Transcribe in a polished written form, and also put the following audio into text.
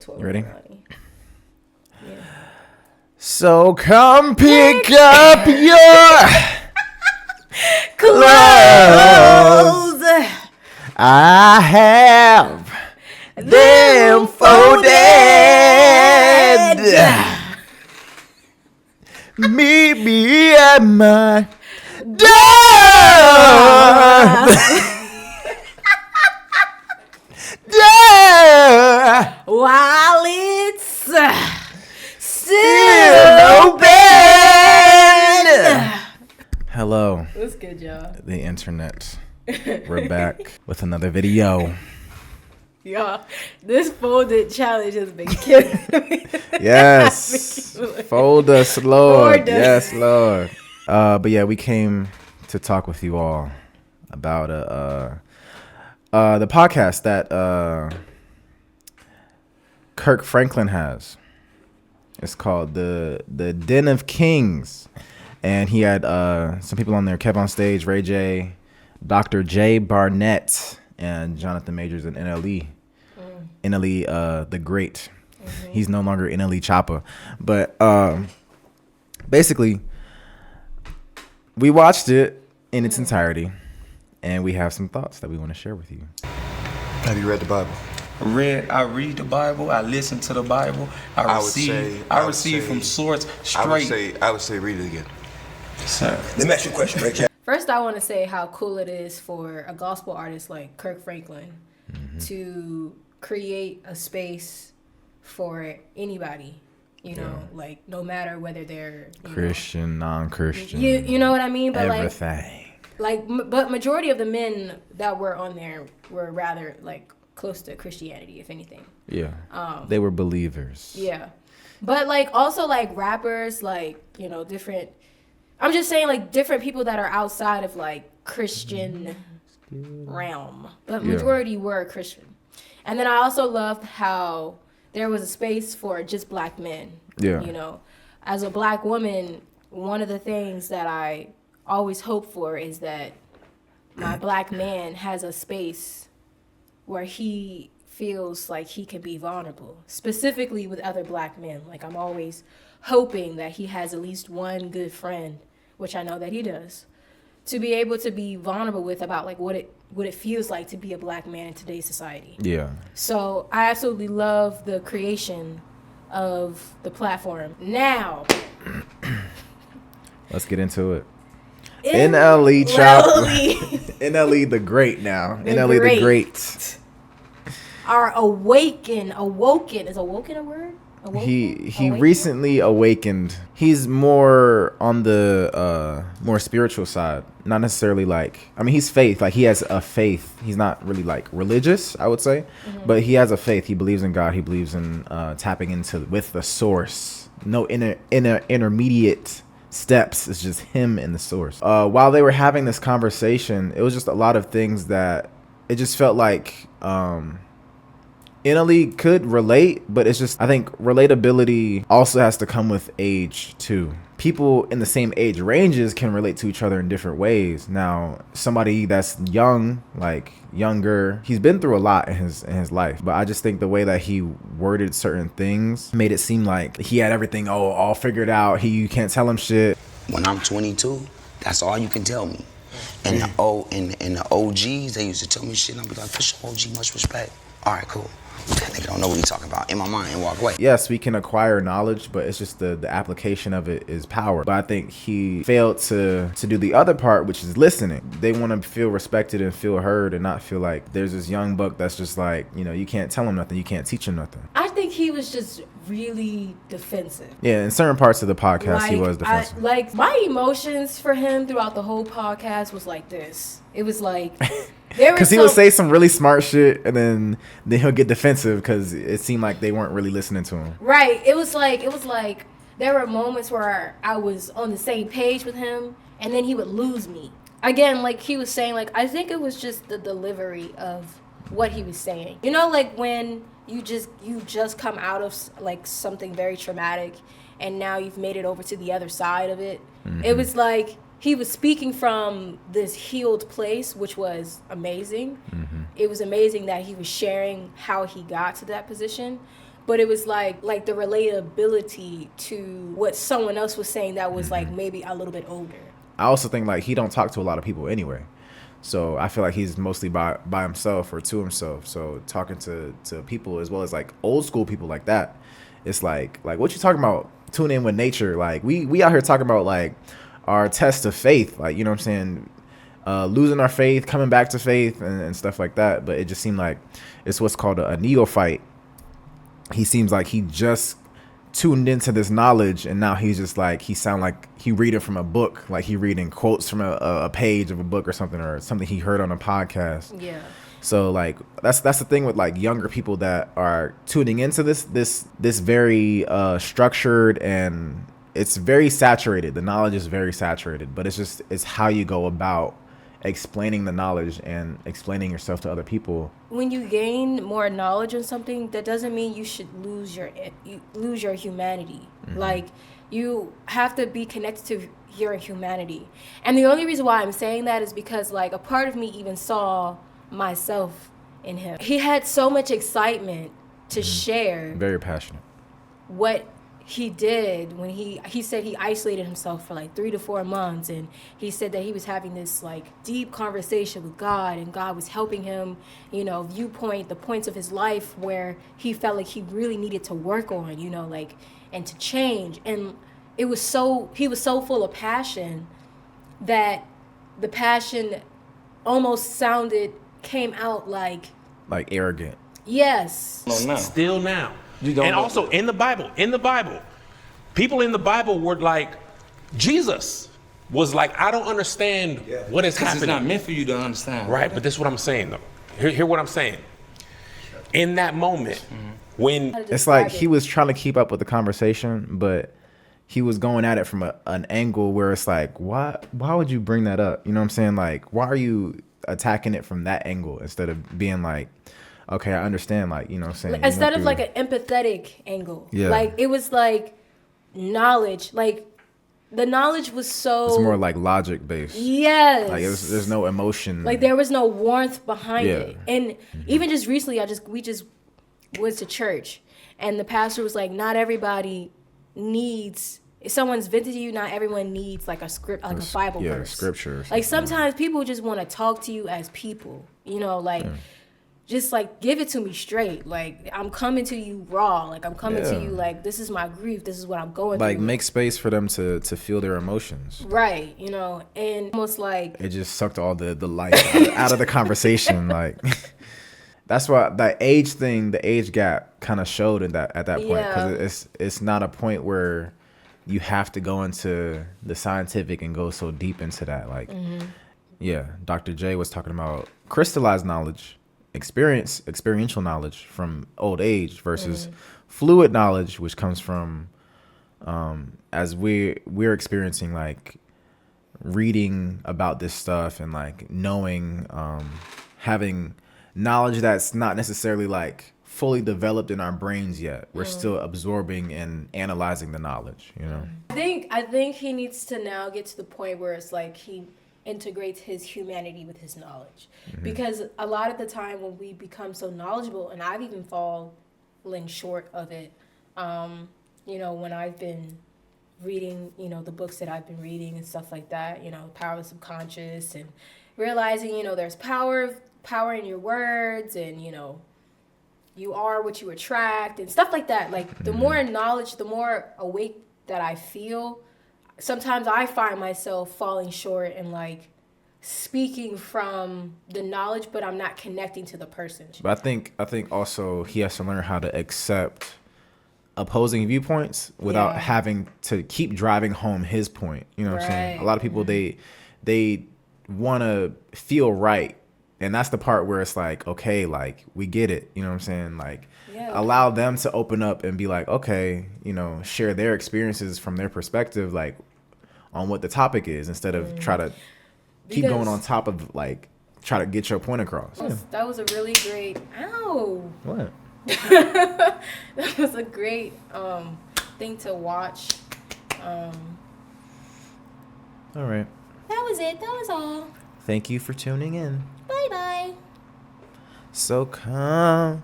what You ready? Yeah. So come pick up your clothes. I have them folded. Meet me at my door. While it's still open. Hello. What's good, y'all? The internet. We're back with another video. Y'all, this folded challenge has been killing me. Yes. Fold us, Lord. Fold us. Yes, Lord. But yeah, we came to talk with you all about the podcast that Kirk Franklin has. It's called the Den of Kings. And he had some people on there, Kev on Stage, Ray J, Dr. J Barnett, and Jonathan Majors and NLE. NLE the Great. Mm-hmm. He's no longer NLE Choppa. But basically, we watched it in its entirety, and we have some thoughts that we want to share with you. Have you read the Bible? I read the Bible. I listen to the Bible. I receive from source straight. I would say read it again. Sir. Let me ask you a question, Ray J. First, I want to say how cool it is for a gospel artist like Kirk Franklin to create a space for anybody. You know, like no matter whether they're Christian, non-Christian. You know what I mean? But everything. But majority of the men that were on there were rather like close to Christianity, if anything. Yeah. They were believers. Yeah. But like also like rappers, like, different, I'm just saying like different people that are outside of like Christian realm, but majority were Christian. And then I also loved how there was a space for just black men. Yeah. As a black woman, one of the things that I always hope for is that my black man has a space where he feels like he can be vulnerable, specifically with other black men. Like I'm always hoping that he has at least one good friend, which I know that he does, to be able to be vulnerable with about like what it feels like to be a black man in today's society. Yeah. So I absolutely love the creation of the platform. Now, let's get into it. NLE Choppa. NLE the Great now. NLE the Great. Are awoken. Is awoken a word? He recently awakened. He's more on the more spiritual side. Not necessarily he's faith. Like he has a faith. He's not really like religious, I would say. Mm-hmm. But he has a faith. He believes in God. He believes in tapping into with the source. No intermediate steps. It's just him and the source. While they were having this conversation, it was just a lot of things that it just felt like NLE could relate, but it's just, I think relatability also has to come with age too. People in the same age ranges can relate to each other in different ways. Now, somebody that's younger, he's been through a lot in his life, but I just think the way that he worded certain things made it seem like he had everything all figured out. You can't tell him shit. When I'm 22, that's all you can tell me. And the OGs, they used to tell me shit, and I'd be like, for sure, OG, much respect. All right, cool. That nigga don't know what he's talking about in my mind and walk away. Yes, we can acquire knowledge, but it's just the application of it is power. But I think he failed to do the other part, which is listening. They want to feel respected and feel heard and not feel like there's this young buck that's just like, you can't tell him nothing, you can't teach him nothing. I think he was just really defensive. Yeah, in certain parts of the podcast, he was defensive. My emotions for him throughout the whole podcast was like this. It was like... Because he would say some really smart shit, and then he'll get defensive because it seemed like they weren't really listening to him. Right. It was like there were moments where I was on the same page with him, and then he would lose me. Again, like he was saying, like I think it was just the delivery of what he was saying. Like when you just come out of like something very traumatic, and now you've made it over to the other side of it. Mm-hmm. It was like he was speaking from this healed place, which was amazing. Mm-hmm. It was amazing that he was sharing how he got to that position. but it was like the relatability to what someone else was saying that was like maybe a little bit older. I also think like he don't talk to a lot of people anyway. So I feel like he's mostly by himself or to himself. So talking to people as well as like old school people like that, it's like what you talking about? Tune in with nature. Like we out here talking about like our test of faith. Like, you know what I'm saying? Losing our faith, coming back to faith and stuff like that. But it just seemed like it's what's called a neophyte. He seems like he just tuned into this knowledge, and now he's just like, he sound like he reading from a book, like he reading quotes from a page of a book or something he heard on a podcast. Yeah. So like that's the thing with like younger people that are tuning into this very structured, and it's very saturated. The knowledge is very saturated, but it's how you go about explaining the knowledge and explaining yourself to other people. When you gain more knowledge on something, that doesn't mean you should lose your humanity. Like, you have to be connected to your humanity. And the only reason why I'm saying that is because like a part of me even saw myself in him. He had so much excitement to share. Very passionate. What he did when he said he isolated himself for like 3 to 4 months, and he said that he was having this like deep conversation with God, and God was helping him, viewpoint the points of his life where he felt like he really needed to work on, like, and to change. And he was so full of passion that the passion almost came out like arrogant. Yes. Still now. And also in the Bible, people in the Bible were like, Jesus was like, I don't understand what is happening. It's not meant for you to understand. Right, but this is what I'm saying though. Hear what I'm saying. In that moment, when it's like he was trying to keep up with the conversation, but he was going at it from an angle where it's like, why would you bring that up? You know what I'm saying? Like, why are you attacking it from that angle instead of being like, okay, I understand, like, you know what I'm saying? Instead of like an empathetic angle. Yeah. Like, it was like knowledge. Like, the knowledge was so... It's more like logic based. Yes. Like, there's no emotion. Like, there was no warmth behind it. And even just recently, we just went to church. And the pastor was like, not everybody needs... If someone's vented to you, not everyone needs like a script, like a Bible verse. Scripture. Like, sometimes people just want to talk to you as people. Just like, give it to me straight. Like, I'm coming to you raw. Like, I'm coming to you like, this is my grief. This is what I'm going through. Like, make space for them to feel their emotions. Right. And almost like... It just sucked all the life out of the conversation. Like, that's why the age gap kind of showed at that point. Because it's not a point where you have to go into the scientific and go so deep into that. Like, Dr. J was talking about crystallized knowledge, experiential knowledge from old age versus fluid knowledge, which comes from as we're experiencing, like reading about this stuff and like knowing, having knowledge that's not necessarily like fully developed in our brains yet. We're still absorbing and analyzing the knowledge, I think he needs to now get to the point where it's like he integrates his humanity with his knowledge. Because a lot of the time when we become so knowledgeable, and I've even fallen short of it, when I've been reading, the books that I've been reading and stuff like that, Power of the Subconscious, and realizing, there's power in your words, and, you are what you attract and stuff like that. Like, the more knowledge, the more awake that I feel. Sometimes I find myself falling short and like speaking from the knowledge, but I'm not connecting to the person. But I think also he has to learn how to accept opposing viewpoints without having to keep driving home his point. You know what I'm saying? A lot of people, they want to feel right. And that's the part where it's like, okay, like, we get it. You know what I'm saying? Like, allow them to open up and be like, okay, share their experiences from their perspective, like, on what the topic is, instead of try to keep going on top of, like, try to get your point across. That was a really great... Ow! What? That was a great thing to watch. All right. That was it. That was all. Thank you for tuning in. Bye-bye. So come.